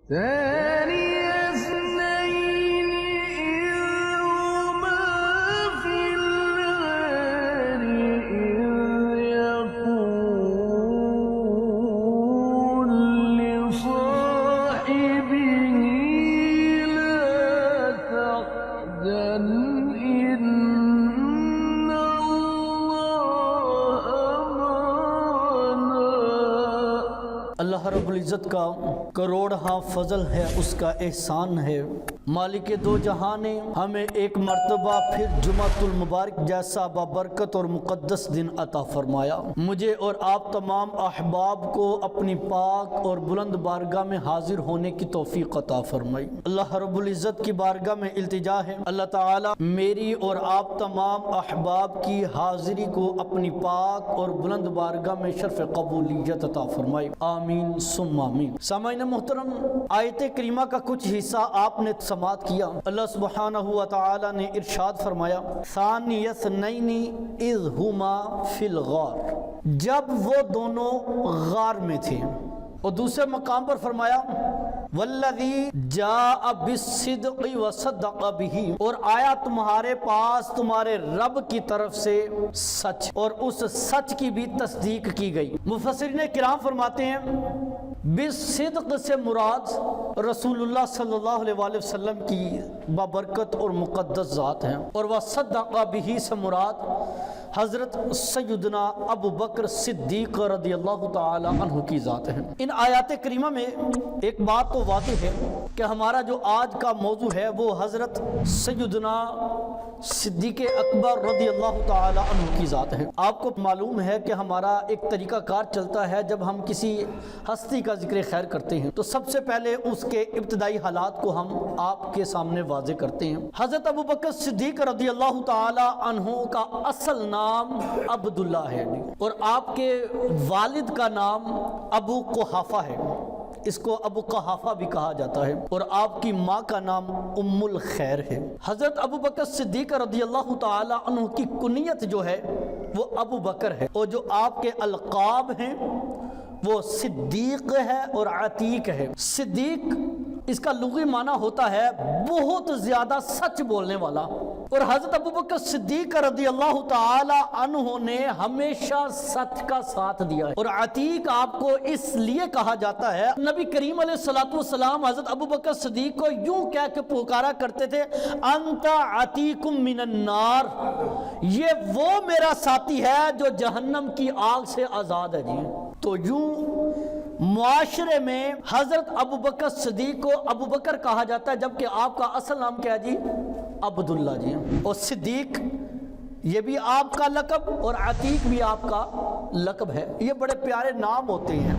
ثاني اثنين إذ هما في الغار إذ يقول لصاحبه لا تحزن إن الله معنا. اللہ رب العزت کا کروڑ فضل ہے، اس کا احسان ہے. مالک دو جہان نے ہمیں ایک مرتبہ پھر جمعۃ المبارک جیسا بابرکت اور مقدس دن عطا فرمایا. مجھے اور آپ تمام احباب کو اپنی پاک اور بلند بارگاہ میں حاضر ہونے کی توفیق عطا فرمائی. اللہ رب العزت کی بارگاہ میں التجا ہے، اللہ تعالی میری اور آپ تمام احباب کی حاضری کو اپنی پاک اور بلند بارگاہ میں شرف قبولیت عطا فرمائی. آمین ثم آمین. سامعین محترم، آیت کریمہ کا کچھ حصہ آپ نے سماعت کیا. اللہ سبحانہ و تعالی نے ارشاد فرمایا ثانی اثنین اذ ہما فی الغار، جب وہ دونوں غار میں تھے. اور دوسرے مقام پر فرمایا والذی جاء بالصدق وصدق به، اور آیا تمہارے پاس تمہارے رب کی طرف سے سچ اور اس سچ کی بھی تصدیق کی گئی. مفسرین کرام فرماتے ہیں بالصدق سے مراد رسول اللہ صلی اللہ علیہ وآلہ وسلم کی بابرکت اور مقدس ذات ہیں، اور وصدق به سے مراد حضرت سیدنا ابو بکر صدیق رضی اللہ تعالی عنہ کی ذات ہے. ان آیات کریمہ میں ایک بات تو واضح ہے کہ ہمارا جو آج کا موضوع ہے وہ حضرت سیدنا صدیق اکبر رضی اللہ تعالی عنہ کی ذات ہے. آپ کو معلوم ہے کہ ہمارا ایک طریقہ کار چلتا ہے، جب ہم کسی ہستی کا ذکر خیر کرتے ہیں تو سب سے پہلے اس کے ابتدائی حالات کو ہم آپ کے سامنے واضح کرتے ہیں. حضرت ابو بکر صدیق رضی اللہ تعالی عنہ کا اصل نام عبداللہ ہے، اور آپ کے والد کا نام ابو قحافہ ہے، اس کو ابو قحافہ بھی کہا جاتا ہے، اور آپ کی ماں کا نام ام الخیر ہے. حضرت ابو بکر صدیق رضی اللہ تعالی عنہ کی کنیت جو ہے وہ ابو بکر ہے، اور جو آپ کے القاب ہیں وہ صدیق ہے اور عتیق ہے. صدیق اس کا لغوی معنی ہوتا ہے بہت زیادہ سچ بولنے والا، اور حضرت ابو بکر صدیق رضی اللہ تعالی عنہ نے ہمیشہ سچ کا ساتھ دیا ہے. اور عتیق آپ کو اس لیے کہا جاتا ہے، نبی کریم علیہ الصلوۃ والسلام حضرت ابو بکر صدیق کو یوں کہہ کے پکارا کرتے تھے انت عتیق من النار، یہ وہ میرا ساتھی ہے جو جہنم کی آگ سے آزاد ہے. جی تو یوں معاشرے میں حضرت ابو بکر صدیق کو ابو بکر کہا جاتا ہے، جبکہ آپ کا اصل نام کیا ہے جی؟ عبداللہ جی. اور صدیق یہ بھی آپ کا لقب اور عتیق بھی آپ کا لقب ہے. یہ بڑے پیارے نام ہوتے ہیں،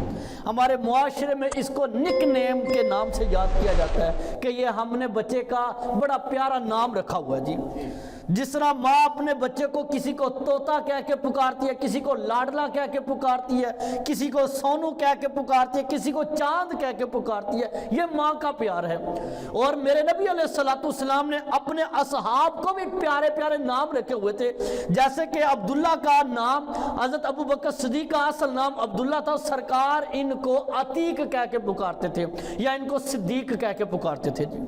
ہمارے معاشرے میں اس کو نک نیم کے نام سے یاد کیا جاتا ہے کہ یہ ہم نے بچے کا بڑا پیارا نام رکھا ہوا ہے. جی جس طرح ماں اپنے بچے کو کسی کو طوطا کہہ کے پکارتی ہے، کسی کو لاڈلا کہہ کے پکارتی ہے، کسی کو سونو کہہ کے پکارتی ہے، کسی کو چاند کہہ کے پکارتی ہے، یہ ماں کا پیار ہے. اور میرے نبی علیہ الصلوۃ والسلام نے اپنے اصحاب کو بھی پیارے پیارے نام رکھے ہوئے تھے، جیسے کہ عبداللہ کا نام حضرت ابو بکر صدیق کا اصل نام عبداللہ تھا، سرکار ان کو عتیق کہہ کے پکارتے تھے یا ان کو صدیق کہہ کے پکارتے تھے. جی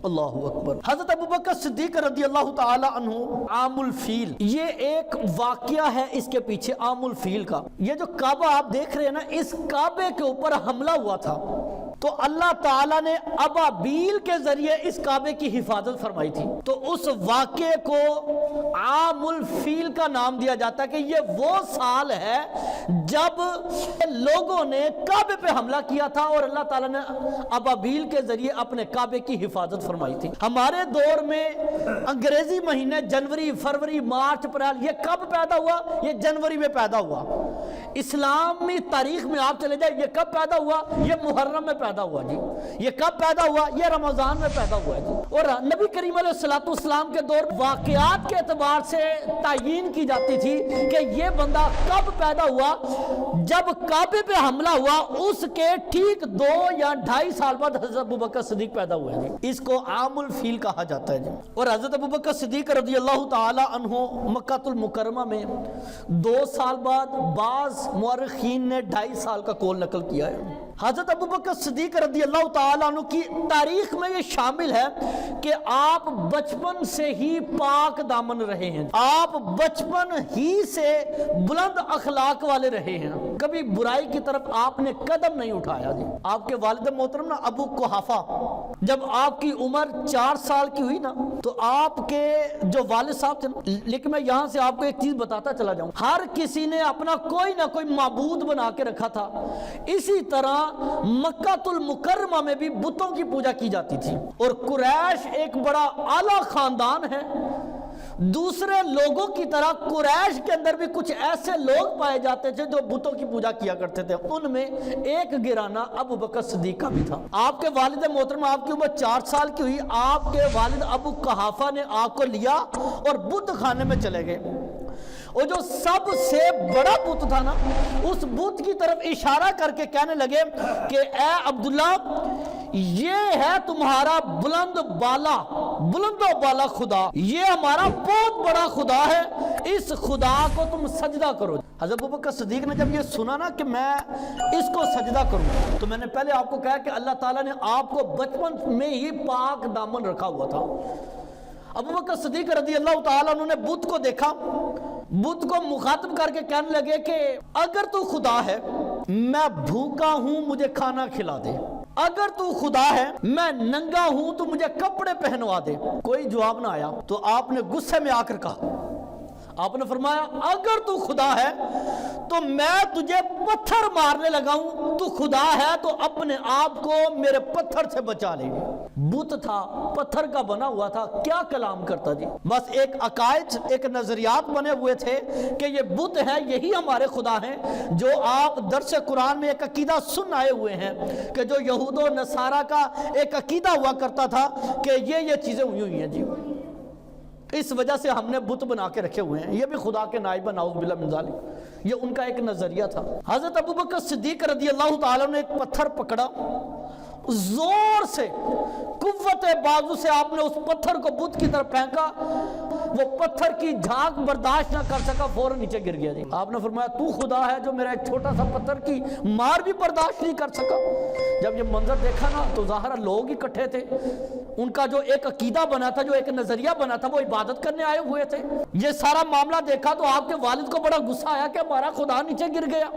اللہ اکبر. حضرت ابو بکر صدیق رضی اللہ تعالی عنہ عام الفیل، یہ ایک واقعہ ہے اس کے پیچھے عام الفیل کا. یہ جو کعبہ آپ دیکھ رہے ہیں نا، اس کعبے کے اوپر حملہ ہوا تھا تو اللہ تعالیٰ نے ابابیل کے ذریعے اس کعبے کی حفاظت فرمائی تھی. تو اس واقعے کو عام الفیل کا نام دیا جاتا ہے کہ یہ وہ سال ہے جب لوگوں نے کعبے پہ حملہ کیا تھا اور اللہ تعالیٰ نے ابابیل کے ذریعے اپنے کعبے کی حفاظت فرمائی تھی. ہمارے دور میں انگریزی مہینے جنوری، فروری، مارچ، اپریل، یہ کب پیدا ہوا؟ یہ جنوری میں پیدا ہوا. اسلامی تاریخ میں آپ چلے جائیں، یہ کب پیدا ہوا؟ یہ محرم میں پیدا ہوا. جی یہ کب پیدا ہوا؟ یہ رمضان میں پیدا ہوا. جی اور نبی کریم علیہ الصلوۃ والسلام کے دور واقعات کے اعتبار سے تعیین کی جاتی تھی کہ یہ بندہ کب پیدا ہوا. جب کعبے پہ حملہ ہوا اس کے ٹھیک 2 یا 2.5 سال بعد حضرت ابو بکر صدیق پیدا ہوئے. جی اس کو عام الفیل کہا جاتا ہے. جی اور حضرت ابو بکر صدیق رضی اللہ تعالی عنہ مکہ المکرمہ میں 2 سال بعد بعض مورخین نے 2.5 سال کا قول نقل کیا ہے. حضرت ابو بکر صدیق رضی اللہ تعالیٰ عنہ کی تاریخ میں یہ شامل ہے کہ آپ بچپن سے ہی پاک دامن رہے ہیں، آپ بچپن ہی سے بلند اخلاق والے رہے ہیں، کبھی برائی کی طرف آپ نے قدم نہیں اٹھایا جی۔ آپ کے والد محترم نا ابو قحافہ جب آپ کی عمر 4 سال کی ہوئی نا تو آپ کے جو والد صاحب تھے نا، لیکن میں یہاں سے آپ کو ایک چیز بتاتا چلا جاؤں، ہر کسی نے اپنا کوئی نہ کوئی معبود بنا کے رکھا تھا، اسی طرح مکہ المکرمہ میں بھی بتوں کی پوجا کی جاتی تھی، اور قریش ایک بڑا اعلیٰ خاندان ہے، دوسرے لوگوں کی طرح قریش کے اندر بھی کچھ ایسے لوگ پائے جاتے تھے جو بتوں کی پوجا کیا کرتے تھے، ان میں ایک گرانا ابو بکر صدیق کا بھی تھا۔ آپ کے والد محترم آپ کی عمر 4 سال کی ہوئی، آپ کے والد ابو قحافہ نے آپ کو لیا اور بت خانے میں چلے گئے، اور جو سب سے بڑا بت تھا نا اس بت کی طرف اشارہ کر کے کہنے لگے کہ اے عبداللہ یہ ہے تمہارا بلند و بالا خدا، یہ ہمارا بہت بڑا خدا ہے، اس خدا کو تم سجدہ کرو۔ حضرت ابوبکر صدیق نے جب یہ سنا نا کہ میں اس کو سجدہ کروں، تو میں نے پہلے آپ کو کہا کہ اللہ تعالیٰ نے آپ کو بچپن میں ہی پاک دامن رکھا ہوا تھا۔ ابوبکر صدیق رضی اللہ تعالیٰ عنہ نے بت کو دیکھا، بت کو مخاطب کر کے کہنے لگے کہ اگر تو خدا ہے میں بھوکا ہوں مجھے کھانا کھلا دے، اگر تو خدا ہے میں ننگا ہوں تو مجھے کپڑے پہنوا دے۔ کوئی جواب نہ آیا تو آپ نے غصے میں آ کر کہا، آپ نے فرمایا اگر تو خدا ہے تو میں تجھے پتھر مارنے لگا ہوں، تو خدا ہے تو اپنے آپ کو میرے پتھر سے بچا لے گی۔ بت تھا، پتھر کا بنا ہوا تھا، کیا کلام کرتا جی، بس ایک عقائد ایک نظریات بنے ہوئے تھے کہ یہ بت ہے یہی ہمارے خدا ہیں، جو آپ درس قرآن میں ایک عقیدہ سن آئے ہوئے ہیں کہ جو یہود و نصارہ کا ایک عقیدہ ہوا کرتا تھا کہ یہ چیزیں ہوئی ہیں جی، اس وجہ سے ہم نے بت بنا کے رکھے ہوئے ہیں، یہ بھی خدا کے نائب نعوذ باللہ من ذالک، یہ ان کا ایک نظریہ تھا۔ حضرت ابوبکر صدیق رضی اللہ تعالیٰ نے ایک پتھر پکڑا، زور سے قوت بازو سے آپ نے اس پتھر کو بت کی طرف پھینکا، وہ پتھر کی جھانک برداشت نہ کر سکا، فوراً نیچے گر گیا جی۔ آپ نے فرمایا تو خدا ہے جو میرا ایک چھوٹا سا پتھر کی مار بھی برداشت نہیں کر سکا۔ جب یہ منظر دیکھا نا تو ظاہر لوگ اکٹھے تھے، ان کا جو ایک عقیدہ بنا تھا، جو ایک نظریہ بنا تھا، وہ عبادت کرنے آئے ہوئے تھے۔ یہ سارا معاملہ دیکھا تو آپ کے والد کو بڑا غصہ آیا کہ ہمارا خدا نیچے گر گیا،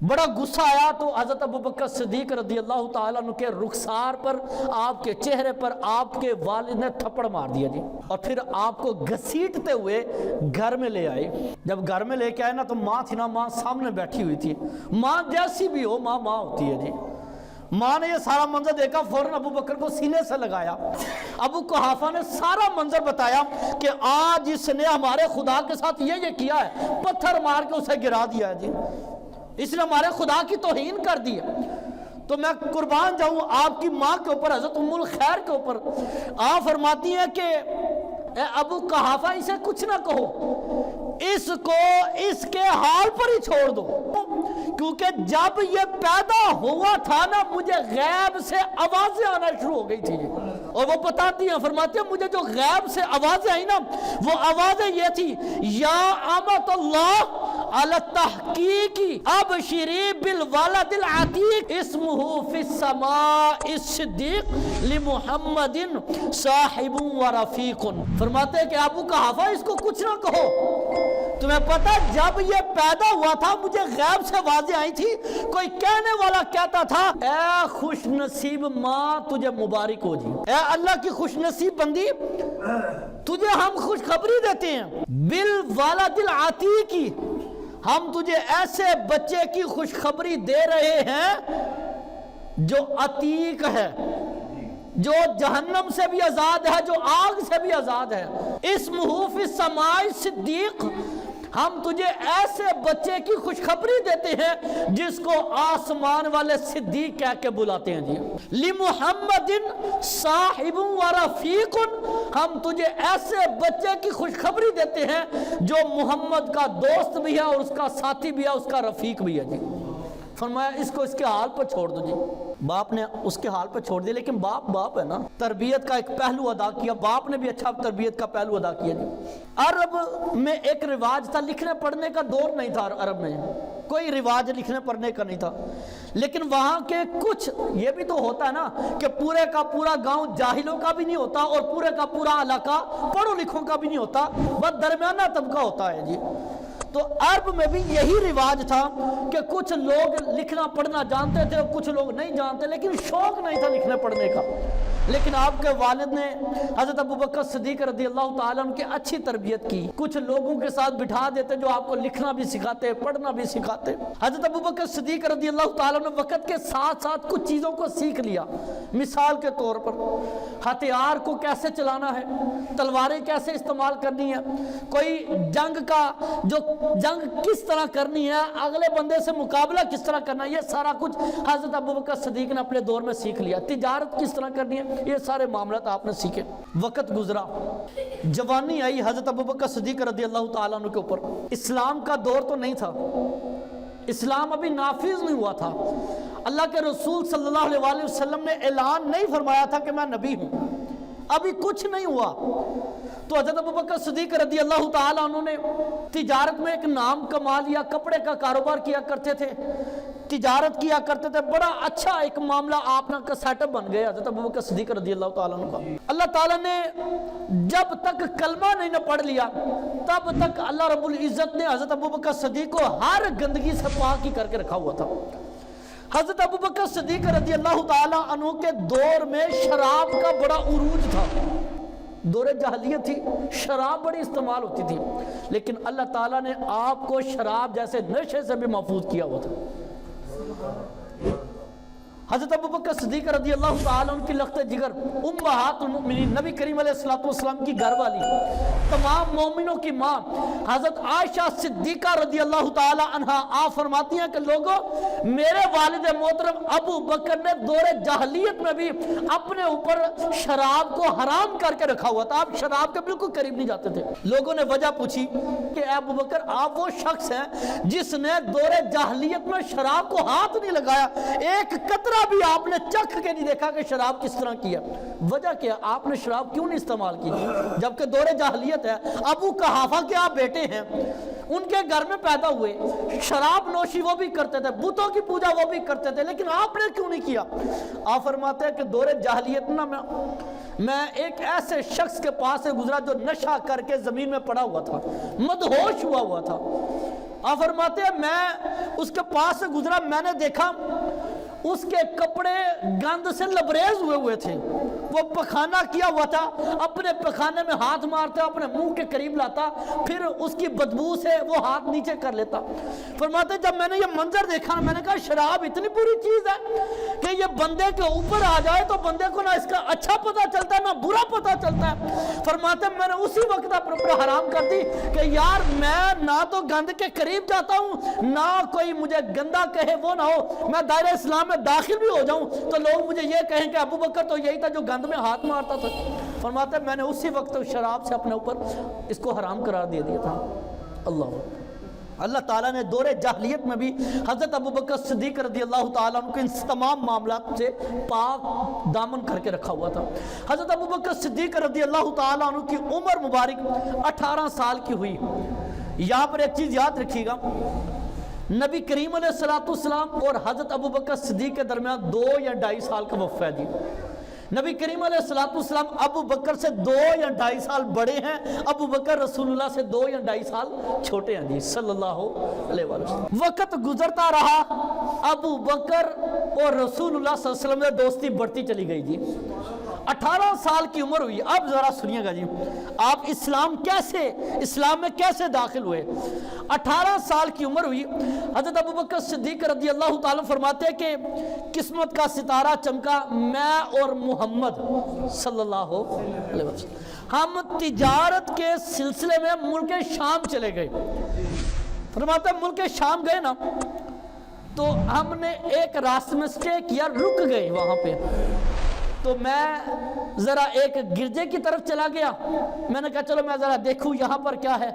بڑا غصہ آیا تو حضرت ابوبکر صدیق رضی اللہ تعالیٰ عنہ کے رخسار پر، آپ کے چہرے پر آپ کے والد نے تھپڑ مار دیا جی، اور پھر آپ کو گھسیٹتے ہوئے گھر میں لے آئے۔ جب گھر میں لے کے آئے نا تو ماں تھی نا، ماں سامنے بیٹھی ہوئی تھی، ماں جیسی بھی ہو ماں ہوتی ہے جی۔ ماں نے یہ سارا منظر دیکھا، فوراً ابو بکر کو سینے سے لگایا، ابو قحافہ نے سارا منظر بتایا کہ آج اس نے ہمارے خدا کے ساتھ یہ کیا ہے، پتھر مار کے اسے گرا دیا ہے جی، اس نے ہمارے خدا کی توہین کر دی ہے۔ تو میں قربان جاؤں آپ کی ماں کے اوپر، حضرت ام الخیر کے اوپر، آپ فرماتی ہیں کہ اے ابو قحافہ اسے کچھ نہ کہو، اس کو اس کے حال پر ہی چھوڑ دو، کیونکہ جب یہ پیدا ہوا تھا نا مجھے غیب سے آوازیں آنا شروع ہو گئی تھی، اور وہ بتاتی ہیں، فرماتی ہیں مجھے جو غیب سے آوازیں آئی نا وہ آوازیں یہ تھی، یا امت اللہ علی التحقیق ابشری بالولد العتیق اسمہ فی السماء الصدیق لمحمد صاحب و رفیق۔ فرماتے ہیں کہ ابو قحافہ اس کو کچھ نہ کہو، تمہیں پتہ جب یہ پیدا ہوا تھا مجھے غیب سے آوازیں آئی تھی، کوئی کہنے والا کہتا تھا اے خوش نصیب ماں تجھے مبارک ہو جی، اے اللہ کی خوش نصیب بندی تجھے ہم خوشخبری دیتے ہیں، بالولد العتیق، ہم تجھے ایسے بچے کی خوشخبری دے رہے ہیں جو عتیق ہے، جو جہنم سے بھی آزاد ہے، جو آگ سے بھی آزاد ہے، اسمہ فی السماء صدیق، ہم تجھے ایسے بچے کی خوشخبری دیتے ہیں جس کو آسمان والے صدیق کہہ کے بلاتے ہیں جی، لمحمد صاحب و رفیق، ہم تجھے ایسے بچے کی خوشخبری دیتے ہیں جو محمد کا دوست بھی ہے اور اس کا ساتھی بھی ہے، اس کا رفیق بھی ہے جی۔ فرمایا اس کو اس کے حال پر چھوڑ دو جی۔ باپ نے اس کے حال پر چھوڑ دیا، لیکن باپ ہے نا، تربیت کا ایک پہلو ادا کیا، باپ نے بھی اچھا تربیت کا پہلو ادا کیا جی۔ عرب میں ایک رواج تھا، لکھنے پڑھنے کا دور نہیں تھا عرب میں، کوئی رواج لکھنے پڑھنے کا نہیں تھا، لیکن وہاں کے کچھ یہ بھی تو ہوتا ہے نا کہ پورے کا پورا گاؤں جاہلوں کا بھی نہیں ہوتا اور پورے کا پورا علاقہ پڑھوں لکھوں کا بھی نہیں ہوتا، بس درمیانہ طبقہ ہوتا ہے جی۔ تو عرب میں بھی یہی رواج تھا کہ کچھ لوگ لکھنا پڑھنا جانتے تھے اور کچھ لوگ نہیں جانتے، لیکن شوق نہیں تھا لکھنے پڑھنے کا۔ لیکن آپ کے والد نے حضرت ابوبکر صدیق رضی اللہ تعالیٰ عنہ کی اچھی تربیت کی، کچھ لوگوں کے ساتھ بٹھا دیتے جو آپ کو لکھنا بھی سکھاتے، پڑھنا بھی سکھاتے۔ حضرت ابوبکر صدیق رضی اللہ تعالیٰ عنہ وقت کے ساتھ ساتھ کچھ چیزوں کو سیکھ لیا، مثال کے طور پر ہتھیار کو کیسے چلانا ہے، تلواریں کیسے استعمال کرنی ہے، کوئی جنگ کا جو جنگ کس طرح کرنی ہے، اگلے بندے سے مقابلہ کس طرح کرنا ہے، یہ سارا کچھ حضرت ابوبکر صدیق نے اپنے دور میں سیکھ لیا۔ تجارت کس طرح کرنی ہے، یہ سارے معاملات آپ نے سیکھے۔ وقت گزرا، جوانی آئی حضرت ابوبکر صدیق رضی اللہ تعالیٰ عنہ کے اوپر۔ اسلام کا دور تو نہیں تھا، اسلام ابھی نافذ نہیں ہوا تھا، اللہ کے رسول صلی اللہ علیہ وآلہ وسلم نے اعلان نہیں فرمایا تھا کہ میں نبی ہوں، ابھی کچھ نہیں ہوا۔ تو حضرت ابوبکر صدیق رضی اللہ تعالیٰ عنہ نے تجارت میں ایک نام کما لیا، کپڑے کا کاروبار کیا کرتے تھے، تجارت کیا کرتے تھے، بڑا اچھا ایک معاملہ آپ کا سیٹ اپ بن گیا حضرت ابوبکر صدیق رضی اللہ تعالیٰ عنہ کا۔ اللہ تعالیٰ نے جب تک کلمہ نہیں پڑھ لیا تب تک اللہ رب العزت نے حضرت ابوبکر صدیق کو ہر گندگی سے پاک ہی کر کے رکھا ہوا تھا۔ حضرت ابوبکر صدیق رضی اللہ تعالیٰ عنہ کے دور میں شراب کا بڑا عروج تھا، دور جاہلیت تھی، شراب بڑی استعمال ہوتی تھی، لیکن اللہ تعالیٰ نے آپ کو شراب جیسے نشے سے بھی محفوظ کیا ہوا تھا۔ حضرت ابوبکر صدیق رضی اللہ تعالیٰ عنہ کی لخت جگر، امہات المؤمنین، نبی کریم علیہ السلام کی گھر والی، تمام مومنوں کی ماں حضرت عائشہ صدیقہ رضی اللہ تعالیٰ عنہا آپ فرماتی ہیں کہ لوگوں، میرے والد محترم ابو بکر نے دور جاہلیت میں بھی اپنے اوپر شراب کو حرام کر کے رکھا ہوا تھا، آپ شراب کے بالکل قریب نہیں جاتے تھے۔ لوگوں نے وجہ پوچھی کہ اے ابو بکر، آپ وہ شخص ہیں جس نے دور جاہلیت میں شراب کو ہاتھ نہیں لگایا، ایک قطرہ بھی آپ نے چکھ کے نہیں دیکھا کہ شراب کس طرح کی ہے۔ وجہ کیا؟ آپ نے شراب کیوں نہیں استعمال کی؟ جبکہ دور جاہلیت ہے، ابو قحافہ کے آپ بیٹے ہیں، ان کے گھر میں پیدا ہوئے، شراب نوشی وہ بھی کرتے تھے، بتوں کی پوجا وہ بھی کرتے تھے، لیکن آپ نے کیوں نہیں کیا؟ آپ فرماتے ہیں کہ دور جاہلیت میں ایک ایسے شخص کے پاس سے گزرا جو نشہ کر کے زمین میں پڑا ہوا تھا، مدہوش ہوا تھا۔ آپ فرماتے ہیں میں اس کے پاس سے گزرا، میں نے دیکھا اس کے کپڑے گند سے لبریز ہوئے تھے، وہ پخانہ کیا ہوا تھا، اپنے پخانے میں ہاتھ مارتا، اپنے منہ کے قریب لاتا، پھر اس کی بدبو سے وہ ہاتھ نیچے کر لیتا۔ فرماتے جب میں نے یہ منظر دیکھا، میں نے کہا شراب اتنی بری چیز ہے کہ یہ بندے کے اوپر آ جائے تو بندے کو نہ اس کا اچھا پتہ چلتا ہے نہ برا پتہ چلتا ہے۔ فرماتے میں نے اسی وقت اپنے اوپر حرام کر دی کہ یار میں نہ تو گند کے قریب جاتا ہوں، نہ کوئی مجھے گندا کہے وہ نہ ہو، میں دائرہ اسلام داخل بھی ہو جاؤں تو لوگ مجھے یہ کہیں کہ ابو بکر تو یہی تھا جو گند میں ہاتھ مارتا تھا۔ فرماتے ہیں میں نے اسی وقت شراب سے اپنے اوپر اس کو حرام قرار دے دیا تھا۔ اللہ تعالیٰ نے دور جاہلیت میں بھی حضرت ابوبکر صدیق رضی اللہ تعالیٰ عنہ کو ان تمام معاملات سے پاک دامن کر کے رکھا ہوا تھا۔ حضرت ابوبکر صدیق رضی اللہ تعالیٰ عنہ کی عمر مبارک 18 سال کی ہوئی۔ یہاں پر ایک چیز یاد رکھیے گا، نبی کریم علیہ السلام اور حضرت ابوبکر صدیق کے درمیان 2 یا 2.5 سال کا وقفہ ہے جی۔ نبی کریم علیہ السلام ابو بکر سے 2 یا 2.5 سال بڑے ہیں، ابو بکر رسول اللہ سے 2 یا 2.5 سال چھوٹے ہیں جی صلی اللہ علیہ وسلم۔ وقت گزرتا رہا، ابو بکر اور رسول اللہ صلی اللہ علیہ وسلم میں دوستی بڑھتی چلی گئی جی۔ 18 سال کی عمر ہوئی۔ اب ذرا سنیے گا جی، آپ اسلام میں کیسے داخل ہوئے؟ 18 سال کی عمر ہوئی، حضرت ابوبکر صدیق رضی اللہ تعالیٰ فرماتے ہیں کہ قسمت کا ستارہ چمکا، میں اور محمد صلی اللہ علیہ وسلم ہم تجارت کے سلسلے میں ملک شام چلے گئے۔ فرماتے ہیں ملک شام گئے نا تو ہم نے ایک راستے میں اسٹے کیا، رک گئے وہاں پہ، تو میں ذرا ایک گرجے کی طرف چلا گیا، میں نے کہا چلو میں ذرا دیکھوں یہاں پر کیا ہے۔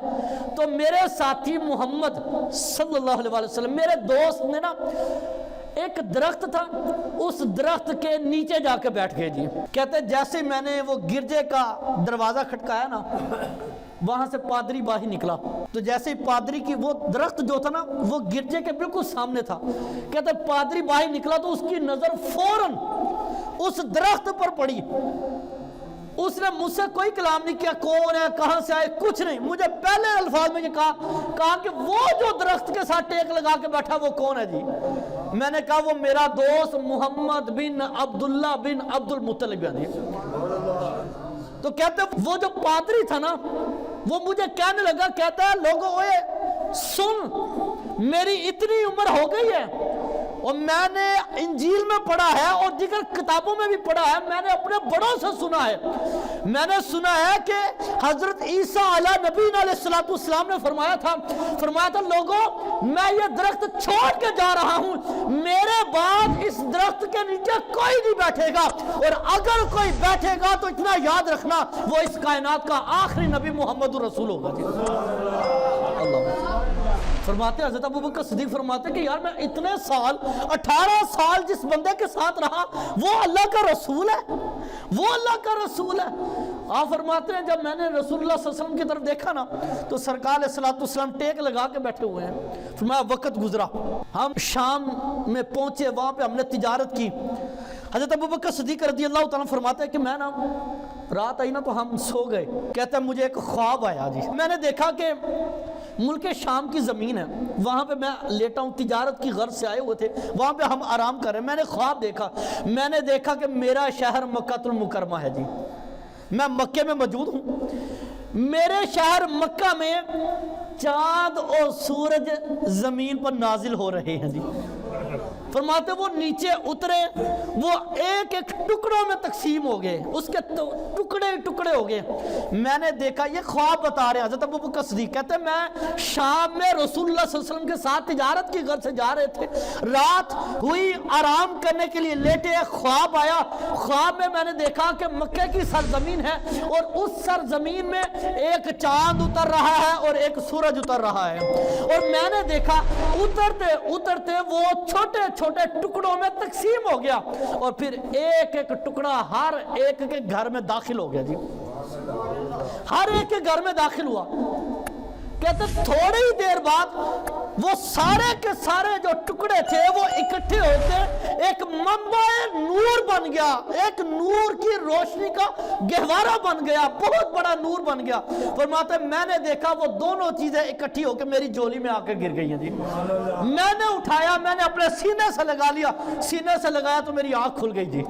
تو میرے ساتھی محمد صلی اللہ علیہ وسلم، میرے دوست نے نا ایک درخت تھا، اس درخت کے نیچے جا کے بیٹھ گئے جی۔ کہتے جیسے میں نے وہ گرجے کا دروازہ کھٹکایا نا وہاں سے پادری باہر نکلا تو جیسے ہی پادری کی وہ درخت جو تھا نا وہ گرجے کے بالکل سامنے تھا، کہتے پادری باہر نکلا تو اس کی نظر فوراً اس درخت پر پڑی۔ اس نے مجھ سے کوئی کلام نہیں کیا، کون ہے کہاں سے آئے کچھ نہیں، مجھے پہلے الفاظ میں یہ کہا کہ وہ جو درخت کے ساتھ ٹیک لگا کے بیٹھا وہ کون ہے جی؟ میں نے کہا وہ میرا دوست محمد بن عبداللہ بن عبد المطلب ہے جی۔ تو کہتے وہ جو پادری تھا نا وہ مجھے کہنے لگا، کہتا ہے لوگوں اوے سن، میری اتنی عمر ہو گئی ہے اور میں نے انجیل میں پڑھا ہے اور دیگر کتابوں میں بھی پڑھا ہے، میں نے اپنے بڑوں سے سنا ہے، میں نے سنا ہے کہ حضرت عیسیٰ علیہ نبی علیہ السلام نے فرمایا تھا لوگوں میں یہ درخت چھوڑ کے جا رہا ہوں، میرے بعد اس درخت کے نیچے کوئی نہیں بیٹھے گا، اور اگر کوئی بیٹھے گا تو اتنا یاد رکھنا وہ اس کائنات کا آخری نبی محمد رسول ہوگا جی۔ اللہ فرماتے حضرت ابوبکر صدیق فرماتے کہ یار میں اتنے سال 18 سال جس بندے کے ساتھ رہا وہ اللہ کا رسول ہے، وہ اللہ کا رسول ہے۔ آپ فرماتے ہیں جب میں نے رسول اللہ صلی اللہ علیہ وسلم کی طرف دیکھا نا تو سرکار علیہ السلام ٹیک لگا کے بیٹھے ہوئے ہیں۔ فرمایا وقت گزرا، ہم شام میں پہنچے، وہاں پہ ہم نے تجارت کی۔ حضرت ابوبکر صدیق رضی اللہ تعالیٰ فرماتے ہیں کہ میں نا رات آئی نا تو ہم سو گئے، کہتے ہیں مجھے ایک خواب آیا جی، میں نے دیکھا کہ ملک شام کی زمین ہے، وہاں پہ میں لیٹا ہوں، تجارت کی غرض سے آئے ہوئے تھے، وہاں پہ ہم آرام کر رہے ہیں، میں نے خواب دیکھا، میں نے دیکھا کہ میرا شہر مکہ المکرمہ ہے جی، میں مکے میں موجود ہوں، میرے شہر مکہ میں چاند اور سورج زمین پر نازل ہو رہے ہیں جی۔ فرماتے وہ نیچے اترے، وہ ایک ایک ٹکڑوں میں تقسیم ہو گئے، اس کے ٹکڑے ہو گئے۔ میں نے دیکھا، یہ خواب بتا رہے ہیں حضرت ابوبکر صدیق، کہتے ہیں میں شام میں رسول اللہ صلی اللہ علیہ وسلم کے ساتھ تجارت کی غرض سے جا رہے تھے، رات ہوئی، آرام کرنے کے لیے لیٹے، خواب آیا، خواب میں نے دیکھا کہ مکے کی سرزمین ہے اور اس سرزمین میں ایک چاند اتر رہا ہے اور ایک سورج اتر رہا ہے، اور میں نے دیکھا اترتے وہ چھوٹے چھوٹے ٹکڑوں میں تقسیم ہو گیا، اور پھر ایک ایک ٹکڑا ہر ایک کے گھر میں داخل ہو گیا جی، ہر ایک کے گھر میں داخل ہوا۔ کہتے تھوڑی ہی دیر بعد وہ سارے کے سارے جو ٹکڑے تھے وہ اکٹھے ہو کے ایک منبع نور بن گیا، ایک نور کی روشنی کا گہوارہ بن گیا، بہت بڑا نور بن گیا۔ فرماتے میں نے دیکھا وہ دونوں چیزیں اکٹھی ہو کے میری جولی میں آ کے گر گئی ہیں جی، میں نے اٹھایا، میں نے اپنے سینے سے لگا لیا، سینے سے لگایا تو میری آنکھ کھل گئی جی۔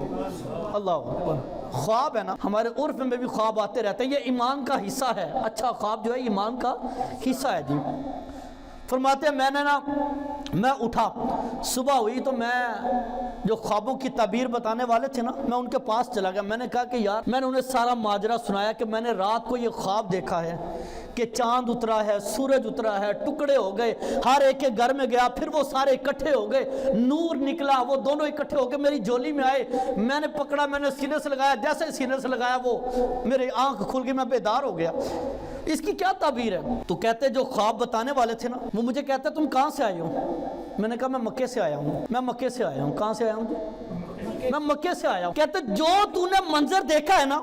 اللہ اکبر۔ خواب ہے نا، ہمارے عرف میں بھی خواب آتے رہتے ہیں، یہ ایمان کا حصہ ہے، اچھا خواب جو ہے ایمان کا حصہ ہے جی۔ فرماتے ہیں میں اٹھا، صبح ہوئی تو میں جو خوابوں کی تعبیر بتانے والے تھے نا میں ان کے پاس چلا گیا، میں نے کہا کہ یار میں نے انہیں سارا ماجرا سنایا کہ میں نے رات کو یہ خواب دیکھا ہے کہ چاند اترا ہے، سورج اترا ہے، ٹکڑے ہو گئے، ہر ایک کے گھر میں گیا، پھر وہ سارے اکٹھے ہو گئے، نور نکلا، وہ دونوں اکٹھے ہو کے میری جولی میں آئے، میں نے پکڑا، میں نے سینے سے لگایا، جیسے سینے سے لگایا وہ میری آنکھ کھل گئی، میں بیدار ہو گیا۔ اس کی کیا تعبیر ہے؟ تو کہتے جو خواب بتانے والے تھے نا وہ مجھے کہتے تم کہاں سے آئے ہو؟ میں نے کہا میں مکے سے آیا ہوں، میں مکے سے آیا ہوں۔ کہاں سے آیا ہوں؟ میں مکے سے آیا ہوں۔ کہتے جو تو نے منظر دیکھا ہے نا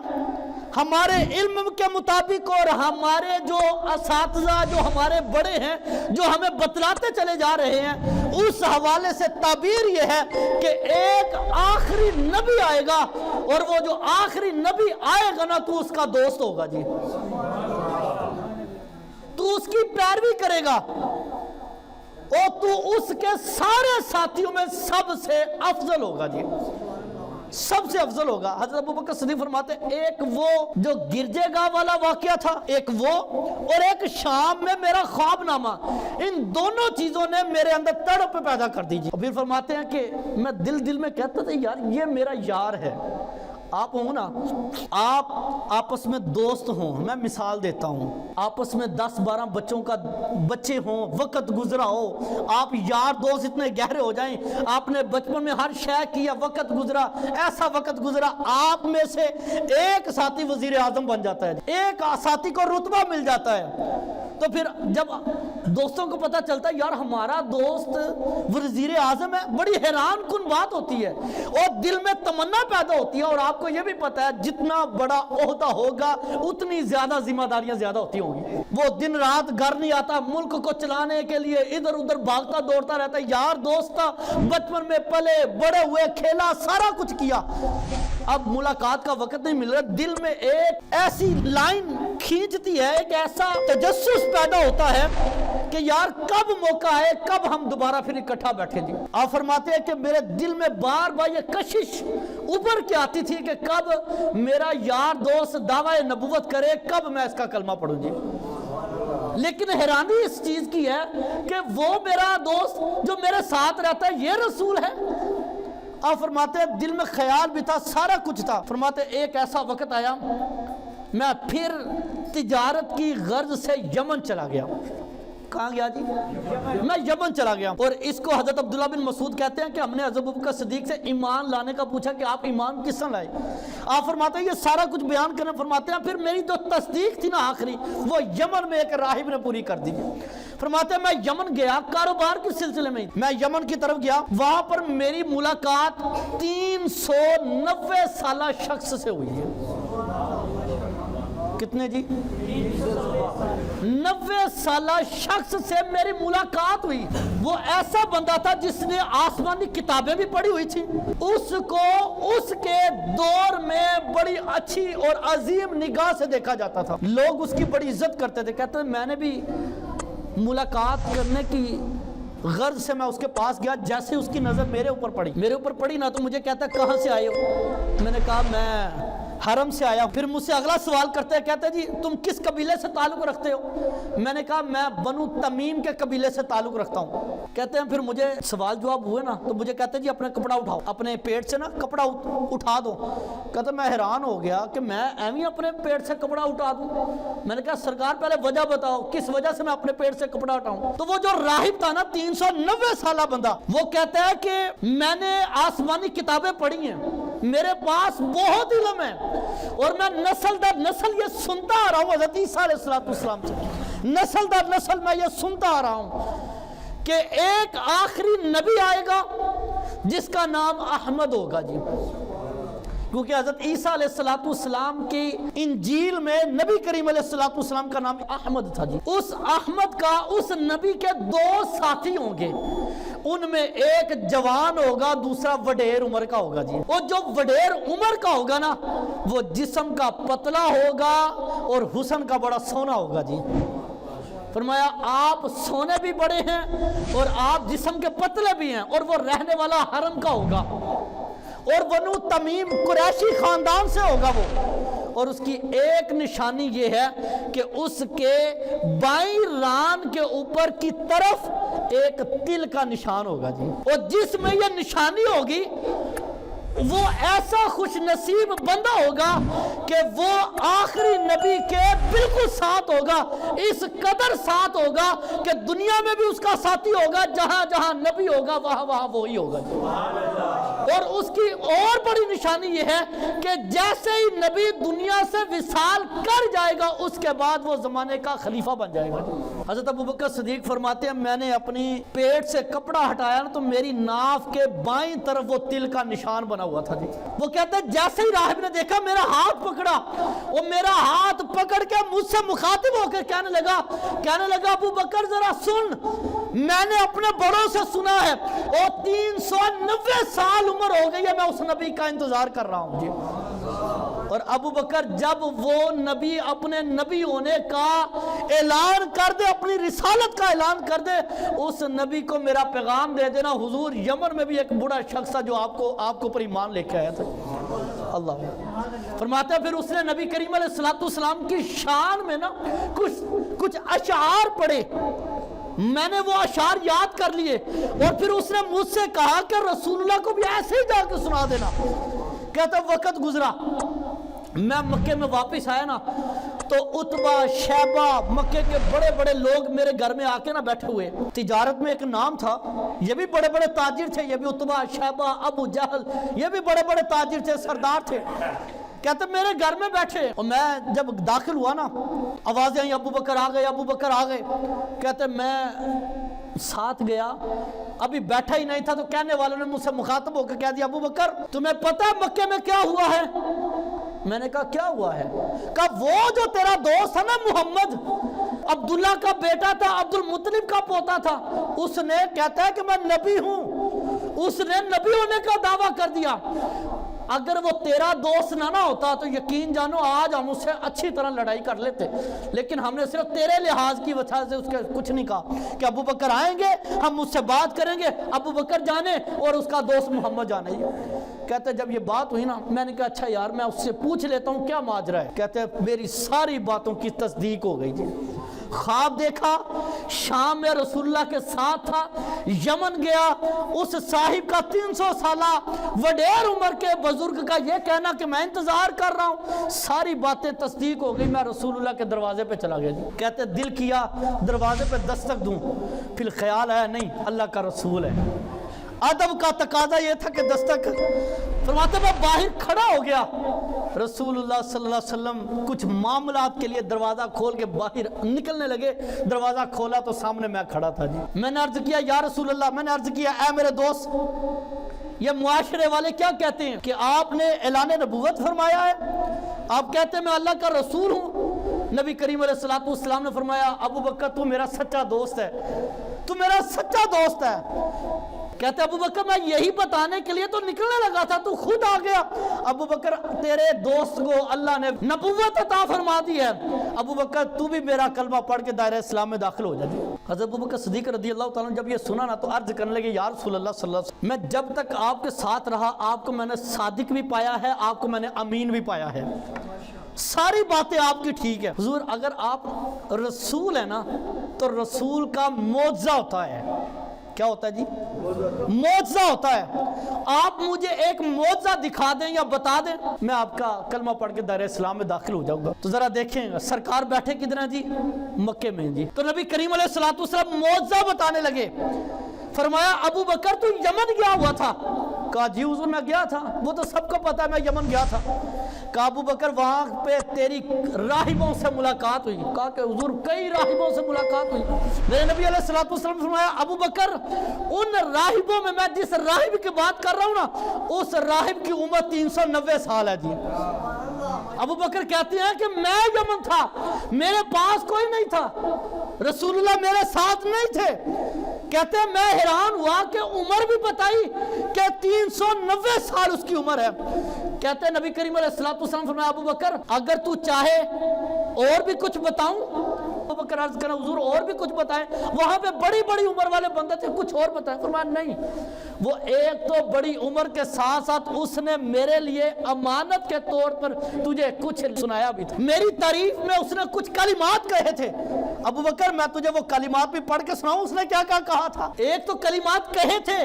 ہمارے علم کے مطابق اور ہمارے جو اساتذہ جو ہمارے بڑے ہیں جو ہمیں بتلاتے چلے جا رہے ہیں اس حوالے سے تعبیر یہ ہے کہ ایک آخری نبی آئے گا اور وہ جو آخری نبی آئے گا نا تو اس کا دوست ہوگا جی، تو اس کی پیروی کرے گا اور تو اس کے سارے ساتھیوں میں سب سے افضل ہوگا جی، سب سے افضل ہوگا۔ حضرت ابوبکر صدیق فرماتے ایک وہ جو گرجے گاہ والا واقعہ تھا، ایک وہ اور ایک شام میں میرا خواب نامہ، ان دونوں چیزوں نے میرے اندر تڑپ پیدا کر دی۔ پھر فرماتے ہیں کہ میں دل میں کہتا تھا یار یہ میرا یار ہے۔ آپ ہوں نا، آپ آپس میں دوست ہوں، میں مثال دیتا ہوں، آپس میں 10-12 بچے ہوں، وقت گزرا ہو، آپ یار دوست اتنے گہرے ہو جائیں، آپ نے بچپن میں ہر شے کیا، وقت گزرا، ایسا وقت گزرا، آپ میں سے ایک ساتھی وزیر اعظم بن جاتا ہے، ایک ساتھی کو رتبہ مل جاتا ہے، تو پھر جب دوستوں کو پتہ چلتا ہے یار ہمارا دوست وزیر اعظم ہے، بڑی حیران کن بات ہوتی ہے اور دل میں تمنا پیدا ہوتی ہے. اور آپ کو یہ بھی پتہ ہے جتنا بڑا عہدہ ہوگا اتنی زیادہ ذمہ داریاں زیادہ ہوتی ہوں گی. وہ دن رات گھر نہیں آتا، ملک کو چلانے کے لیے ادھر ادھر بھاگتا دوڑتا رہتا ہے. یار دوست تھا، بچپن میں پلے بڑے ہوئے، کھیلا، سارا کچھ کیا. اب ملاقات کا وقت نہیں مل رہا. دل میں ایک ایسی لائن کھینچتی ہے، ایک ایسا تجسس پیدا ہوتا ہے کہ یار کب موقع ہے، کب ہم دوبارہ پھر اکٹھا بیٹھیں گے. آپ فرماتے ہیں کہ میرے دل میں بار بار یہ کشش اوپر کے آتی تھی کہ کب میرا یار دوست دعویٰ نبوت کرے، کب میں اس کا کلمہ پڑھوں گی. لیکن حیرانی اس چیز کی ہے کہ وہ میرا دوست جو میرے ساتھ رہتا ہے یہ رسول ہے. آپ فرماتے ہیں دل میں خیال بھی تھا، سارا کچھ تھا. فرماتے ہیں ایک ایسا وقت آیا میں پھر تجارت کی غرض سے یمن چلا گیا. کہاں گیا جی؟ میں یمن چلا گیا. اور اس کو حضرت عبداللہ بن مسعود کہتے ہیں کہ ہم نے حضرت ابوبکر صدیق سے ایمان لانے کا پوچھا کہ آپ ایمان کس طرح لائے. آپ فرماتے ہیں یہ سارا کچھ بیان کرنے. فرماتے ہیں پھر میری جو تصدیق تھی نا آخری، وہ یمن میں ایک راہب نے پوری کر دی. فرماتے ہیں میں یمن گیا کاروبار کے سلسلے میں. میں یمن کی طرف گیا، وہاں پر میری ملاقات 390 سالہ شخص سے ہوئی ہے. کتنے جی؟ 90 سالہ شخص سے میری ملاقات ہوئی. وہ ایسا بندہ تھا جس نے آسمانی کتابیں بھی پڑھی ہوئی تھی. اس کو اس کے دور میں بڑی اچھی اور عظیم نگاہ سے دیکھا جاتا تھا. لوگ اس کی بڑی عزت کرتے تھے. کہتے ہیں میں نے بھی ملاقات کرنے کی غرض سے میں اس کے پاس گیا. جیسے اس کی نظر میرے اوپر پڑی نا تو مجھے کہتا ہے کہاں سے آئے ہو؟ میں نے کہا میں حرم سے آیا. پھر مجھ سے اگلا سوال کرتے ہیں، کہتے ہیں جی تم کس قبیلے سے تعلق رکھتے ہو؟ میں نے کہا میں بنو تمیم کے قبیلے سے تعلق رکھتا ہوں. کہتے ہیں پھر مجھے سوال جواب ہوئے نا تو مجھے کہتے ہیں جی اپنا کپڑا اٹھاؤ، اپنے پیٹ سے نا کپڑا اٹھا دو. کہتے ہیں میں حیران ہو گیا کہ میں ایویں اپنے پیٹ سے کپڑا اٹھا دوں. میں نے کہا سرکار پہلے وجہ بتاؤ کس وجہ سے میں اپنے پیٹ سے کپڑا اٹھاؤں. تو وہ جو راہب تھا نا 390 سالہ بندہ، وہ کہتا ہے کہ میں نے آسمانی کتابیں پڑھی ہیں، میرے پاس بہت علم ہے اور میں نسل در نسل یہ سنتا آ رہا ہوں حضرت عیسیٰ علیہ السلام سے. نسل در نسل میں یہ سنتا آ رہا ہوں کہ ایک آخری نبی آئے گا جس کا نام احمد ہوگا جی. کیونکہ حضرت عیسیٰ علیہ السلام کی انجیل میں نبی کریم علیہ السلام کا نام احمد تھا جی. اس احمد کا اس نبی کے 2 ساتھی ہوں گے. ان میں ایک جوان ہوگا، دوسرا وڈیر عمر کا ہوگا جی. اور جو وڈیر عمر کا ہوگا نا وہ جسم کا پتلا ہوگا اور حسن کا بڑا سونا ہوگا جی. فرمایا آپ سونے بھی بڑے ہیں اور آپ جسم کے پتلے بھی ہیں، اور وہ رہنے والا حرم کا ہوگا اور بنو تمیم قریشی خاندان سے ہوگا وہ. اور اس کی ایک نشانی یہ ہے کہ اس کے بائیں ران کے اوپر کی طرف ایک تل کا نشان ہوگا جی. اور جس میں یہ نشانی ہوگی وہ ایسا خوش نصیب بندہ ہوگا کہ وہ آخری نبی کے بالکل ساتھ ہوگا. اس قدر ساتھ ہوگا کہ دنیا میں بھی اس کا ساتھی ہوگا، جہاں جہاں نبی ہوگا وہاں وہاں وہی ہوگا. اور اس کی اور بڑی نشانی یہ ہے کہ جیسے ہی نبی دنیا سے وصال کر جائے گا اس کے بعد وہ زمانے کا خلیفہ بن جائے گا. حضرت ابوبکر صدیق فرماتے ہیں میں نے اپنی پیٹ سے کپڑا ہٹایا نا تو میری ناف کے بائیں طرف وہ تل کا نشان بنا ہوا تھا جی. وہ کہتے ہیں جیسے ہی راہب نے دیکھا میرا ہاتھ پکڑا، وہ میرا ہاتھ پکڑ کے مجھ سے مخاطب ہو کے کہنے لگا ابو بکر ذرا سن، میں نے اپنے بڑوں سے سنا ہے اور 390 سال عمر ہو گئی ہے میں اس نبی کا انتظار کر رہا ہوں جی. اور ابو بکر جب وہ نبی اپنے نبی ہونے کا اعلان کر دے، اپنی رسالت کا اعلان کر دے، اس نبی کو میرا پیغام دے دینا حضور یمن میں بھی ایک بڑا شخص تھا جو آپ کو پر ایمان لے کے آیا تھا. اللہ فرماتا ہے پھر اس نے نبی کریم علیہ السلام کی شان میں نا کچھ اشعار پڑھے. میں نے وہ اشعار یاد کر لیے اور پھر اس نے مجھ سے کہا کہ رسول اللہ کو بھی ایسے ہی جا کے سنا دینا. کہتا وقت گزرا، میں مکے میں واپس آیا نا تو عتبہ شیبہ مکے کے بڑے بڑے لوگ میرے گھر میں آ کے نا بیٹھے ہوئے. تجارت میں ایک نام تھا، یہ بھی بڑے بڑے تاجر تھے، یہ بھی عتبہ شیبہ ابو جہل، یہ بھی بڑے بڑے تاجر تھے، سردار تھے. کہتے میرے گھر میں بیٹھے اور میں جب داخل ہوا نا آوازیں آئی ابو بکر آ گئے ابو بکر آ گئے. کہتے میں ساتھ گیا ابھی بیٹھا ہی نہیں تھا تو کہنے والوں نے مجھ سے مخاطب ہو کے کہہ دیا ابو بکر تمہیں پتہ ہے مکے میں کیا ہوا ہے؟ میں نے کہا کیا ہوا ہے؟ کہا وہ جو تیرا دوست ہے نا محمد عبداللہ کا بیٹا تھا عبد المطلب کا پوتا تھا اس نے کہتا ہے کہ میں نبی ہوں اس نے نبی ہونے کا دعویٰ کر دیا. اگر وہ تیرا دوست نہ ہوتا تو یقین جانو آج ہم اس سے اچھی طرح لڑائی کر لیتے لیکن ہم نے صرف تیرے لحاظ کی وجہ سے اس کے کچھ نہیں کہا کہ ابو بکر آئیں گے ہم اس سے بات کریں گے ابو بکر جانے اور اس کا دوست محمد جانے. کہتے جب یہ بات ہوئی نا میں نے کہا اچھا یار میں اس سے پوچھ لیتا ہوں کیا ماجرا ہے. کہتے میری ساری باتوں کی تصدیق ہو گئی جی. خواب دیکھا شام میں رسول اللہ کے ساتھ تھا یمن گیا اس صاحب کا 300 سالہ وڈیر عمر کے بزرگ کا یہ کہنا کہ میں انتظار کر رہا ہوں ساری باتیں تصدیق ہو گئی. میں رسول اللہ کے دروازے پہ چلا گیا جی. کہتے دل کیا دروازے پہ دستک دوں پھر خیال آیا نہیں اللہ کا رسول ہے. ادب کا تقاضا یہ تھا کہ دستک فرماتے میں باہر کھڑا ہو گیا رسول اللہ صلی اللہ علیہ وسلم کچھ معاملات کے لیے دروازہ کھول کے باہر نکلنے لگے. دروازہ کھولا تو سامنے میں کھڑا تھا جی. میں نے عرض کیا یا رسول اللہ میں نے عرض کیا اے میرے دوست یہ معاشرے والے کیا کہتے ہیں کہ آپ نے اعلان نبوت فرمایا ہے آپ کہتے ہیں میں اللہ کا رسول ہوں. نبی کریم علیہ الصلوۃ والسلام نے فرمایا ابو بکر تو میرا سچا دوست ہے تو میرا سچا دوست ہے. کہتے ابو بکر میں یہی بتانے کے لیے تو نکلنے لگا تھا تو خود آ گیا. ابو بکر تیرے دوست کو اللہ نے نبوت عطا فرما دی ہے. ابو بکر تو بھی میرا کلمہ پڑھ کے دائرہ اسلام میں داخل ہو جاتی. حضرت ابو بکر صدیق رضی اللہ تعالیٰ جب یہ سنا نا تو عرض کرنے لگے یا رسول اللہ صلی اللہ علیہ وسلم میں جب تک آپ کے ساتھ رہا آپ کو میں نے صادق بھی پایا ہے آپ کو میں نے امین بھی پایا ہے ساری باتیں آپ کی ٹھیک ہے. حضور اگر آپ رسول ہیں نا تو رسول کا معجزہ ہوتا ہے. کیا ہوتا ہے جی؟ معجزہ ہوتا ہے. آپ مجھے ایک معجزہ دکھا دیں یا بتا دیں میں آپ کا کلمہ پڑھ کے دائرہ اسلام میں داخل ہو جاؤں گا. تو ذرا دیکھیں سرکار بیٹھے کدھر ہیں جی؟ مکے میں جی. تو نبی کریم علیہ الصلوۃ والسلام معجزہ بتانے لگے. فرمایا ابو بکر تو یمن گیا ہوا تھا. کہا جی حضور میں گیا تھا وہ تو سب کو پتا ہے میں یمن گیا تھا. کہا ابو بکر وہاں پہ تیری راہبوں سے ملاقات ہوئی. کہا کہ حضور کئی راہبوں سے ملاقات ہوئی. میرے نبی علیہ الصلوۃ والسلام فرمایا ابو بکر ان راہبوں میں میں جس راہب کی بات کر رہا ہوں نا اس راہب کی عمر 390 سال ہے جی. ابو بکر کہتے ہیں کہ میں یمن تھا میرے پاس کوئی نہیں تھا رسول اللہ میرے ساتھ نہیں تھے. کہتے ہیں میں حیران ہوا کہ عمر بھی بتائی کہ 390 سال اس کی عمر ہے. کہتے ہیں نبی کریم علیہ الصلوۃ والسلام فرمایا ابو بکر اگر تو چاہے اور بھی کچھ بتاؤں. ابو بکر عرض کرا حضور اور بھی کچھ بتائیں. وہاں پہ بڑی بڑی عمر والے بندے تھے کچھ اور بتائیں. فرمایا نہیں وہ ایک تو بڑی عمر کے ساتھ ساتھ اس نے میرے لیے امانت کے طور پر تجھے کچھ سنایا بھی تھا. میری تعریف میں اس نے کچھ کلمات کہے تھے. ابو بکر میں تجھے وہ کلمات بھی پڑھ کے سناؤں اس نے کیا کیا کہا تھا. ایک تو کلمات کہے تھے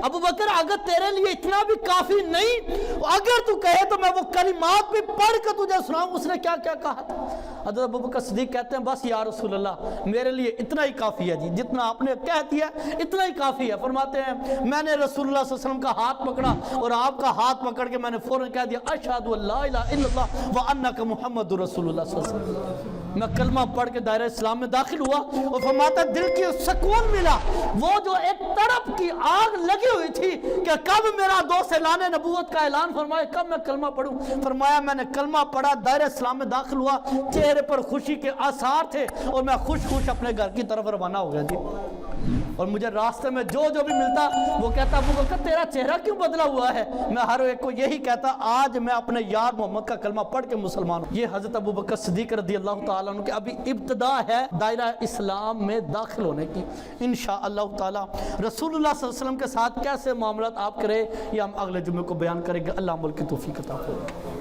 ابو بکر اگر تیرے لیے اتنا بھی کافی نہیں اگر تو کہے تو میں وہ کلمات بھی پڑھ کے تجھے سناؤں اس نے کیا کیا کہا تھا. حضرت ابو بکر صدیق کہتے ہیں بس یا رسول اللہ میرے لیے اتنا ہی کافی ہے جی جتنا آپ نے کہہ دیا اتنا ہی کافی ہے. فرماتے ہیں میں نے رسول اللہ صلی اللہ علیہ وسلم کا ہاتھ پکڑا اور آپ کا ہاتھ پکڑ کے میں نے فوراً کہہ دیا اشہد ان لا الہ الا اللہ وانک محمد رسول اللہ صلی اللہ علیہ وسلم. میں کلمہ پڑھ کے دائرہ اسلام میں داخل ہوا اور فرماتا دل کی سکون ملا. وہ جو ایک تڑپ کی آگ لگی ہوئی تھی کہ کب میرا دوست اعلان نبوت کا اعلان فرمائے کب میں کلمہ پڑھوں. فرمایا میں نے کلمہ پڑھا دائرہ اسلام میں داخل ہوا چہرے پر خوشی کے آثار تھے اور میں خوش خوش اپنے گھر کی طرف روانہ ہو گیا جی. اور مجھے راستے میں جو بھی ملتا وہ کہتا ابو بکر تیرا چہرہ کیوں بدلا ہوا ہے. میں ہر ایک کو یہی کہتا آج میں اپنے یار محمد کا کلمہ پڑھ کے مسلمان ہوں. یہ حضرت ابو بکر صدیق رضی اللہ تعالیٰ عنہ کہ ابھی ابتدا ہے دائرہ اسلام میں داخل ہونے کی. انشاءاللہ تعالیٰ رسول اللہ صلی اللہ علیہ وسلم کے ساتھ کیسے معاملات آپ کرے یہ ہم اگلے جمعے کو بیان کریں گے. اللہ ملک کی توفیق عطا فرمائے.